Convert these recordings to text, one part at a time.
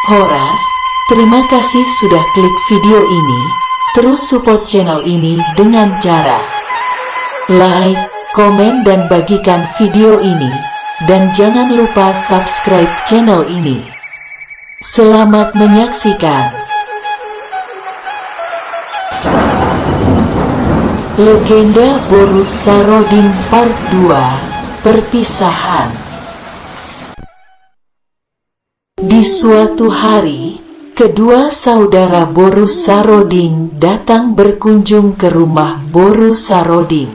Horas, terima kasih sudah klik video ini. Terus support channel ini dengan cara like, komen dan bagikan video ini. Dan jangan lupa subscribe channel ini. Selamat menyaksikan. Legenda Boru Saroding Part 2, Perpisahan. Di suatu hari, kedua saudara Boru Saroding datang berkunjung ke rumah Boru Saroding.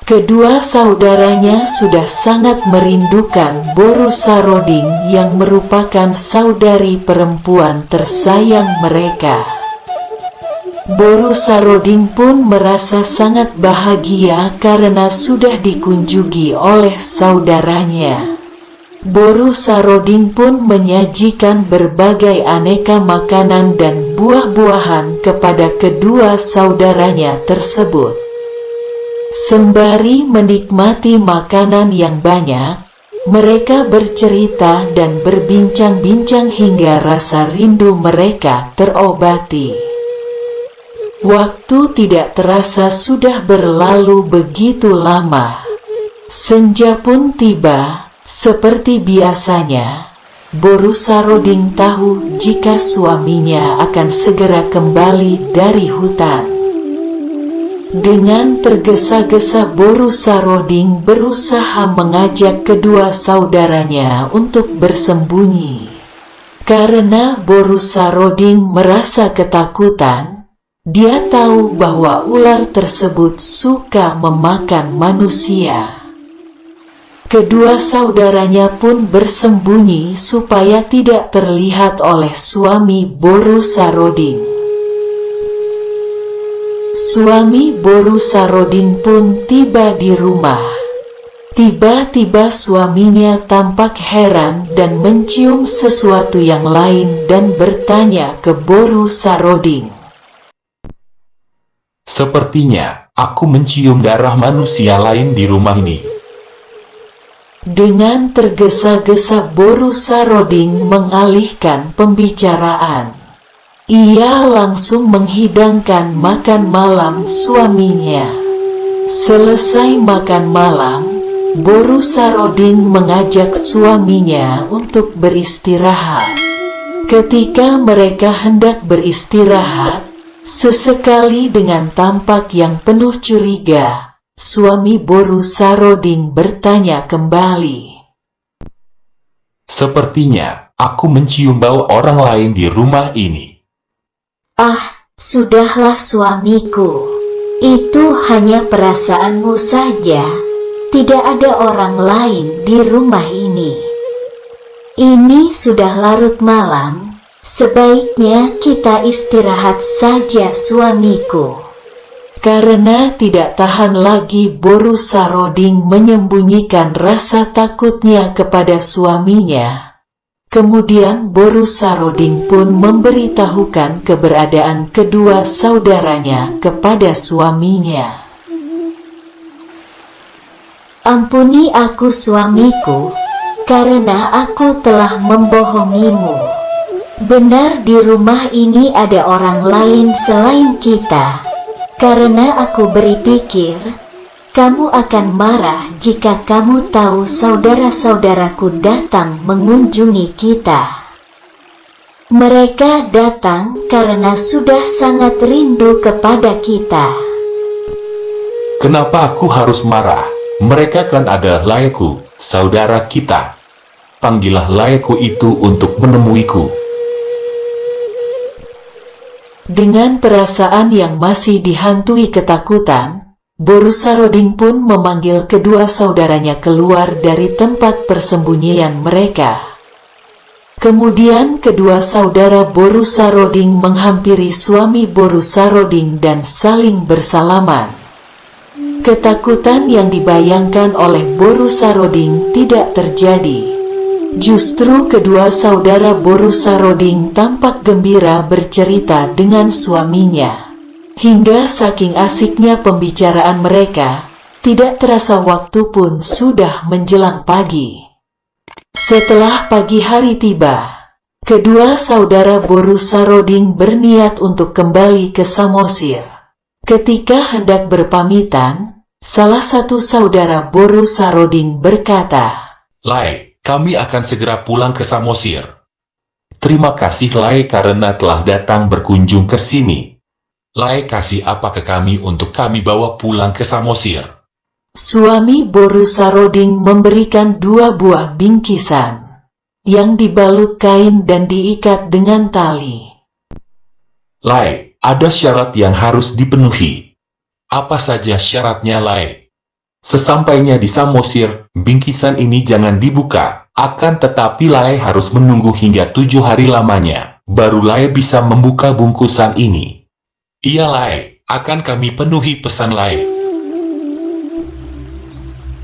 Kedua saudaranya sudah sangat merindukan Boru Saroding yang merupakan saudari perempuan tersayang mereka. Boru Saroding pun merasa sangat bahagia karena sudah dikunjungi oleh saudaranya. Boru Saroding pun menyajikan berbagai aneka makanan dan buah-buahan kepada kedua saudaranya tersebut. Sembari menikmati makanan yang banyak, mereka bercerita dan berbincang-bincang hingga rasa rindu mereka terobati. Waktu tidak terasa sudah berlalu begitu lama. Senja pun tiba. Seperti biasanya, Boru Saroding tahu jika suaminya akan segera kembali dari hutan. Dengan tergesa-gesa Boru Saroding berusaha mengajak kedua saudaranya untuk bersembunyi. Karena Boru Saroding merasa ketakutan, dia tahu bahwa ular tersebut suka memakan manusia. Kedua saudaranya pun bersembunyi supaya tidak terlihat oleh suami Boru Saroding. Suami Boru Saroding pun tiba di rumah. Tiba-tiba suaminya tampak heran dan mencium sesuatu yang lain dan bertanya ke Boru Saroding. Sepertinya aku mencium darah manusia lain di rumah ini. Dengan tergesa-gesa Boru Saroding mengalihkan pembicaraan. Ia langsung menghidangkan makan malam suaminya. Selesai makan malam, Boru Saroding mengajak suaminya untuk beristirahat. Ketika mereka hendak beristirahat, sesekali dengan tampak yang penuh curiga, suami Boru Saroding bertanya kembali. Sepertinya aku mencium bau orang lain di rumah ini. Ah, sudahlah suamiku. Itu hanya perasaanmu saja. Tidak ada orang lain di rumah ini. Ini sudah larut malam. Sebaiknya kita istirahat saja suamiku. Karena tidak tahan lagi Boru Saroding menyembunyikan rasa takutnya kepada suaminya. Kemudian Boru Saroding pun memberitahukan keberadaan kedua saudaranya kepada suaminya. Ampuni aku suamiku, karena aku telah membohongimu. Benar di rumah ini ada orang lain selain kita. Karena aku berpikir, kamu akan marah jika kamu tahu saudara-saudaraku datang mengunjungi kita. Mereka datang karena sudah sangat rindu kepada kita. Kenapa aku harus marah? Mereka kan adalah layakku, saudara kita. Panggillah layakku itu untuk menemuiku. Dengan perasaan yang masih dihantui ketakutan, Boru Saroding pun memanggil kedua saudaranya keluar dari tempat persembunyian mereka. Kemudian kedua saudara Boru Saroding menghampiri suami Boru Saroding dan saling bersalaman. Ketakutan yang dibayangkan oleh Boru Saroding tidak terjadi. Justru kedua saudara Boru Saroding tampak gembira bercerita dengan suaminya. Hingga saking asiknya pembicaraan mereka, tidak terasa waktu pun sudah menjelang pagi. Setelah pagi hari tiba, Kedua saudara Boru Saroding berniat untuk kembali ke Samosir. Ketika hendak berpamitan, salah satu saudara Boru Saroding berkata, Lai, kami akan segera pulang ke Samosir. Terima kasih Lai karena telah datang berkunjung ke sini. Lai kasih apa ke kami untuk kami bawa pulang ke Samosir? Suami Boru Saroding memberikan 2 buah bingkisan yang dibalut kain dan diikat dengan tali. Lai, ada syarat yang harus dipenuhi. Apa saja syaratnya Lai? Sesampainya di Samosir, bingkisan ini jangan dibuka, akan tetapi Lai harus menunggu hingga 7 hari lamanya, baru Lai bisa membuka bungkusan ini. Iya Lai, akan kami penuhi pesan Lai.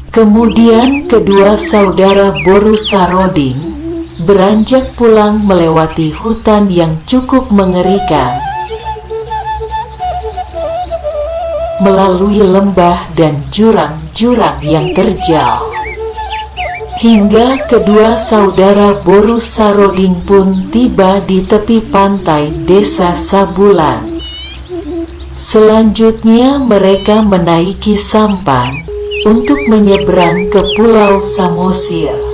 Kemudian kedua saudara Boru Saroding beranjak pulang melewati hutan yang cukup mengerikan, melalui lembah dan jurang-jurang yang terjal, hingga kedua saudara Boru Saroding pun tiba di tepi pantai desa Sabulan. Selanjutnya mereka menaiki sampan untuk menyeberang ke Pulau Samosir.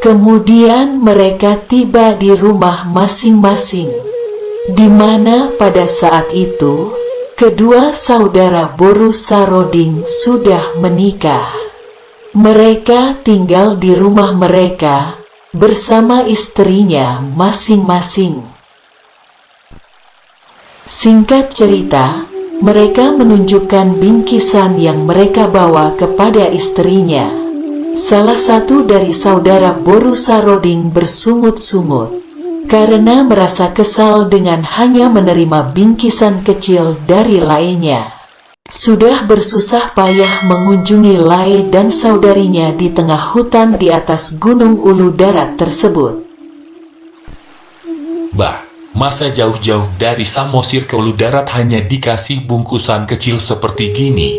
Kemudian mereka tiba di rumah masing-masing, di mana pada saat itu kedua saudara Boru Saroding sudah menikah. Mereka tinggal di rumah mereka bersama istrinya masing-masing. Singkat cerita, mereka menunjukkan bingkisan yang mereka bawa kepada istrinya. Salah satu dari saudara Boru Saroding bersungut-sungut karena merasa kesal dengan hanya menerima bingkisan kecil dari Lai-nya. Sudah bersusah payah mengunjungi Lai dan saudarinya di tengah hutan di atas Gunung Ulu Darat tersebut. Bah, masa jauh-jauh dari Samosir ke Ulu Darat hanya dikasih bungkusan kecil seperti gini?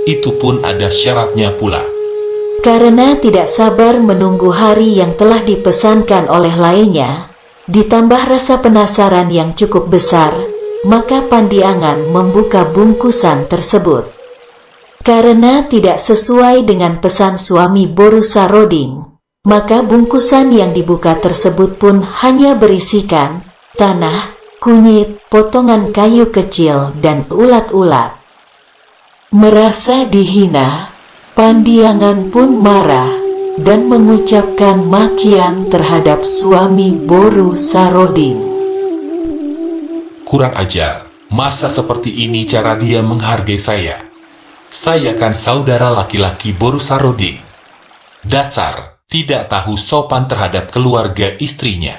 Itu pun ada syaratnya pula. Karena tidak sabar menunggu hari yang telah dipesankan oleh Lai-nya, ditambah rasa penasaran yang cukup besar, maka Pandiangan membuka bungkusan tersebut. Karena tidak sesuai dengan pesan suami Boru Saroding, maka bungkusan yang dibuka tersebut pun hanya berisikan tanah, kunyit, potongan kayu kecil, dan ulat-ulat. Merasa dihina, Pandiangan pun marah dan mengucapkan makian terhadap suami Boru Saroding. Kurang ajar, masa seperti ini cara dia menghargai saya? Saya kan saudara laki-laki Boru Saroding. Dasar, tidak tahu sopan terhadap keluarga istrinya.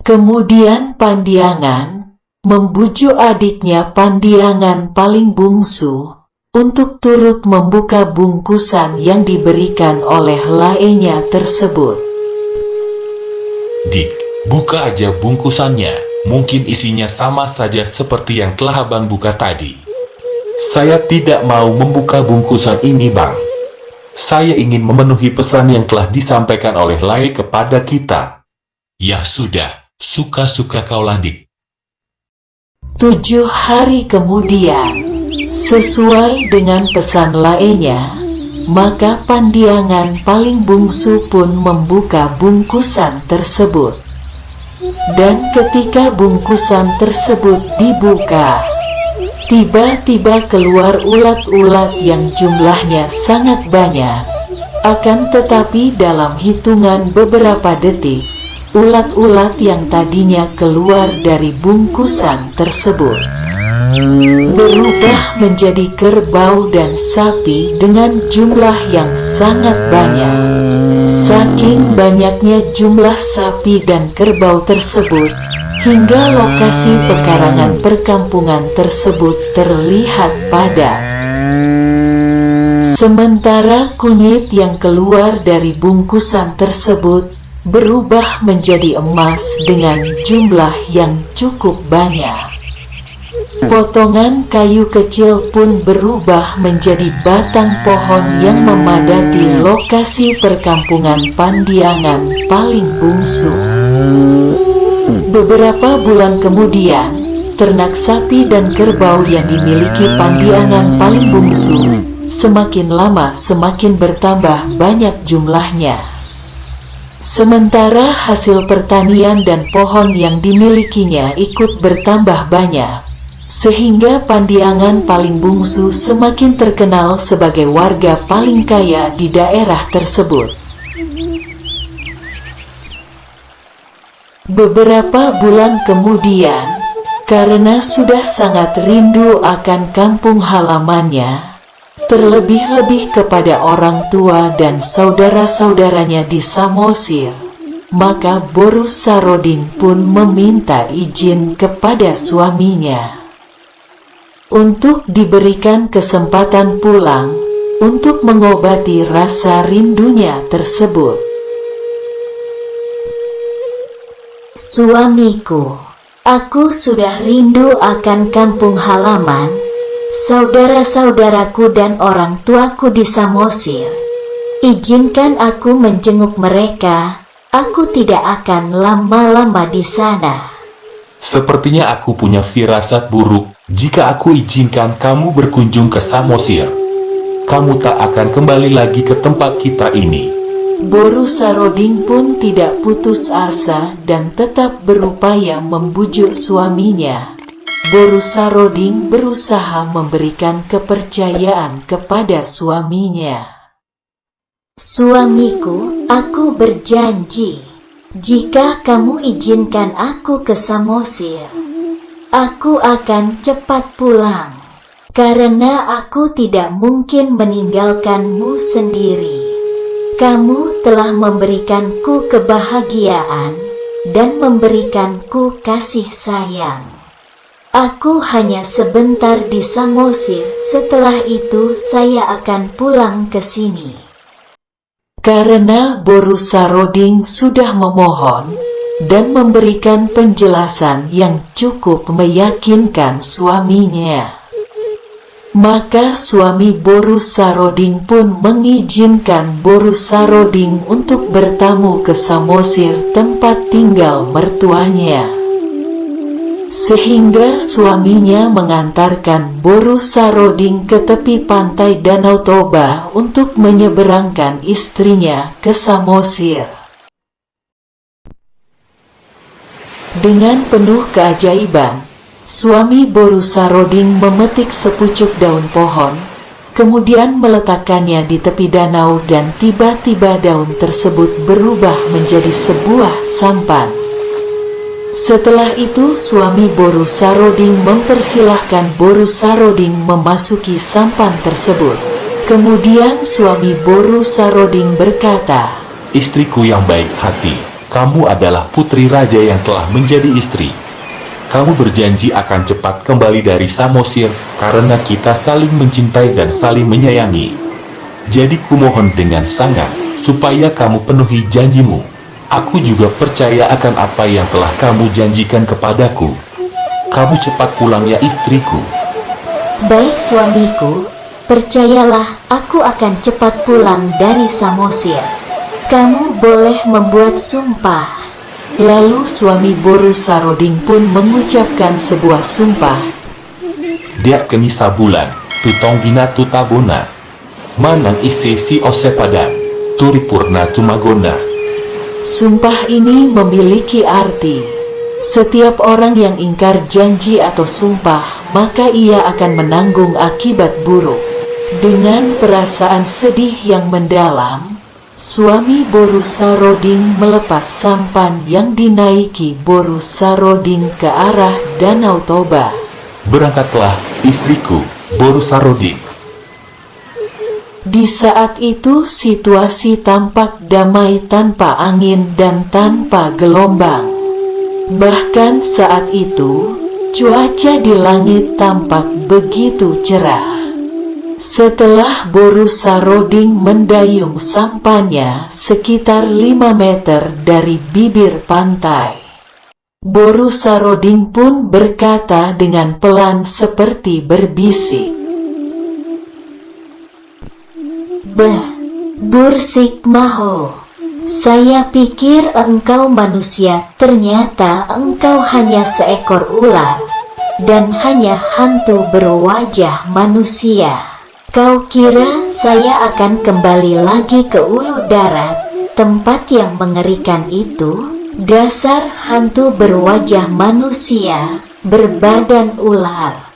Kemudian Pandiangan membujuk adiknya Pandiangan paling bungsu untuk turut membuka bungkusan yang diberikan oleh Lai-nya tersebut. Dik, buka aja bungkusannya, mungkin isinya sama saja seperti yang telah Abang buka tadi. Saya tidak mau membuka bungkusan ini Bang. Saya ingin memenuhi pesan yang telah disampaikan oleh Lai kepada kita. Ya sudah, suka-suka kaulah Dik. 7 hari kemudian, sesuai dengan pesan Lai-nya, maka Pandiangan paling bungsu pun membuka bungkusan tersebut. Dan ketika bungkusan tersebut dibuka, tiba-tiba keluar ulat-ulat yang jumlahnya sangat banyak. Akan tetapi dalam hitungan beberapa detik, ulat-ulat yang tadinya keluar dari bungkusan tersebut berubah menjadi kerbau dan sapi dengan jumlah yang sangat banyak. Saking banyaknya jumlah sapi dan kerbau tersebut, hingga lokasi pekarangan perkampungan tersebut terlihat padat. Sementara kunyit yang keluar dari bungkusan tersebut berubah menjadi emas dengan jumlah yang cukup banyak. Potongan kayu kecil pun berubah menjadi batang pohon yang memadati lokasi perkampungan Pandiangan paling bungsu. Beberapa bulan kemudian, ternak sapi dan kerbau yang dimiliki Pandiangan paling bungsu semakin lama semakin bertambah banyak jumlahnya. Sementara hasil pertanian dan pohon yang dimilikinya ikut bertambah banyak, sehingga Pandiangan paling bungsu semakin terkenal sebagai warga paling kaya di daerah tersebut. Beberapa bulan kemudian, karena sudah sangat rindu akan kampung halamannya, terlebih-lebih kepada orang tua dan saudara-saudaranya di Samosir, maka Boru Saroding pun meminta izin kepada suaminya untuk diberikan kesempatan pulang untuk mengobati rasa rindunya tersebut. Suamiku, aku sudah rindu akan kampung halaman, saudara-saudaraku dan orang tuaku di Samosir. Izinkan aku menjenguk mereka, aku tidak akan lama-lama di sana. Sepertinya aku punya firasat buruk jika aku izinkan kamu berkunjung ke Samosir. Kamu tak akan kembali lagi ke tempat kita ini. Boru Saroding pun tidak putus asa dan tetap berupaya membujuk suaminya. Boru Saroding berusaha memberikan kepercayaan kepada suaminya. Suamiku, aku berjanji, jika kamu izinkan aku ke Samosir, aku akan cepat pulang, karena aku tidak mungkin meninggalkanmu sendiri. Kamu telah memberikanku kebahagiaan dan memberikanku kasih sayang. Aku hanya sebentar di Samosir, setelah itu saya akan pulang ke sini. Karena Boru Saroding sudah memohon dan memberikan penjelasan yang cukup meyakinkan suaminya, maka suami Boru Saroding pun mengizinkan Boru Saroding untuk bertamu ke Samosir, tempat tinggal mertuanya. Sehingga suaminya mengantarkan Boru Saroding ke tepi pantai Danau Toba untuk menyeberangkan istrinya ke Samosir. Dengan penuh keajaiban, suami Boru Saroding memetik sepucuk daun pohon, kemudian meletakkannya di tepi danau dan tiba-tiba daun tersebut berubah menjadi sebuah sampan. Setelah itu suami Boru Saroding mempersilahkan Boru Saroding memasuki sampan tersebut. Kemudian suami Boru Saroding berkata, Istriku yang baik hati, kamu adalah putri raja yang telah menjadi istri. Kamu berjanji akan cepat kembali dari Samosir karena kita saling mencintai dan saling menyayangi. Jadi kumohon dengan sangat supaya kamu penuhi janjimu. Aku juga percaya akan apa yang telah kamu janjikan kepadaku. Kamu cepat pulang ya istriku. Baik suamiku, percayalah aku akan cepat pulang dari Samosir. Kamu boleh membuat sumpah. Lalu suami Boru Saroding pun mengucapkan sebuah sumpah. Dia keni sabulan, tutong gina tutabona. Manang isi si ose padan, turipurna tumagona. Sumpah ini memiliki arti, setiap orang yang ingkar janji atau sumpah, maka ia akan menanggung akibat buruk. Dengan perasaan sedih yang mendalam, suami Boru Saroding melepas sampan yang dinaiki Boru Saroding ke arah Danau Toba. Berangkatlah, istriku, Boru Saroding. Di saat itu situasi tampak damai tanpa angin dan tanpa gelombang. Bahkan saat itu, cuaca di langit tampak begitu cerah. Setelah Boru Saroding mendayung sampannya sekitar 5 meter dari bibir pantai, Boru Saroding pun berkata dengan pelan seperti berbisik. Bursik Maho, saya pikir engkau manusia, ternyata engkau hanya seekor ular dan hanya hantu berwajah manusia. Kau kira saya akan kembali lagi ke Ulu Darat, tempat yang mengerikan itu? Dasar hantu berwajah manusia, berbadan ular,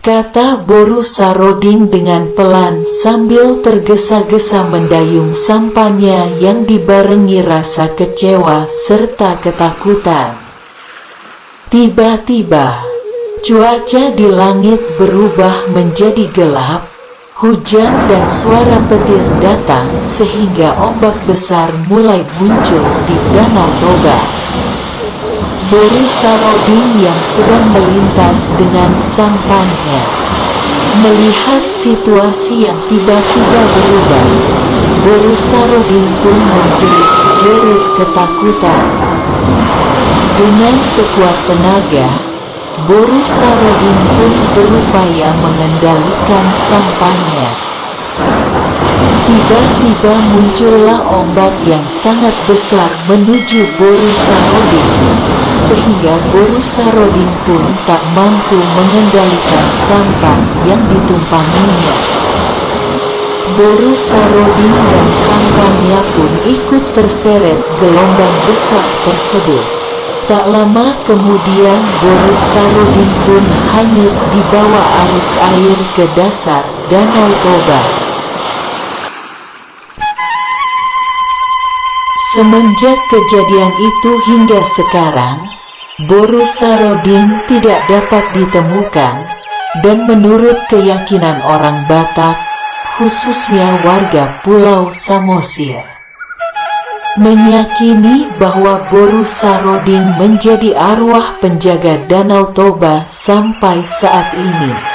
kata Boru Saroding dengan pelan sambil tergesa-gesa mendayung sampannya yang dibarengi rasa kecewa serta ketakutan. Tiba-tiba, cuaca di langit berubah menjadi gelap, hujan dan suara petir datang sehingga ombak besar mulai muncul di Danau Toba. Boru Saroding yang sedang melintas dengan sampannya melihat situasi yang tiba-tiba berubah. Boru Saroding pun menjerit-jerit ketakutan. Dengan sekuat tenaga, Boru Saroding pun berupaya mengendalikan sampannya. Tiba-tiba muncullah ombak yang sangat besar menuju Boru Saroding, sehingga Boru Saroding pun tak mampu mengendalikan sampan yang ditumpanginya. Boru Saroding dan sampannya pun ikut terseret gelombang besar tersebut. Tak lama kemudian Boru Saroding pun hanyut di bawah arus air ke dasar Danau Toba. Semenjak kejadian itu hingga sekarang, Boru Saroding tidak dapat ditemukan, dan menurut keyakinan orang Batak, khususnya warga Pulau Samosir, meyakini bahwa Boru Saroding menjadi arwah penjaga Danau Toba sampai saat ini.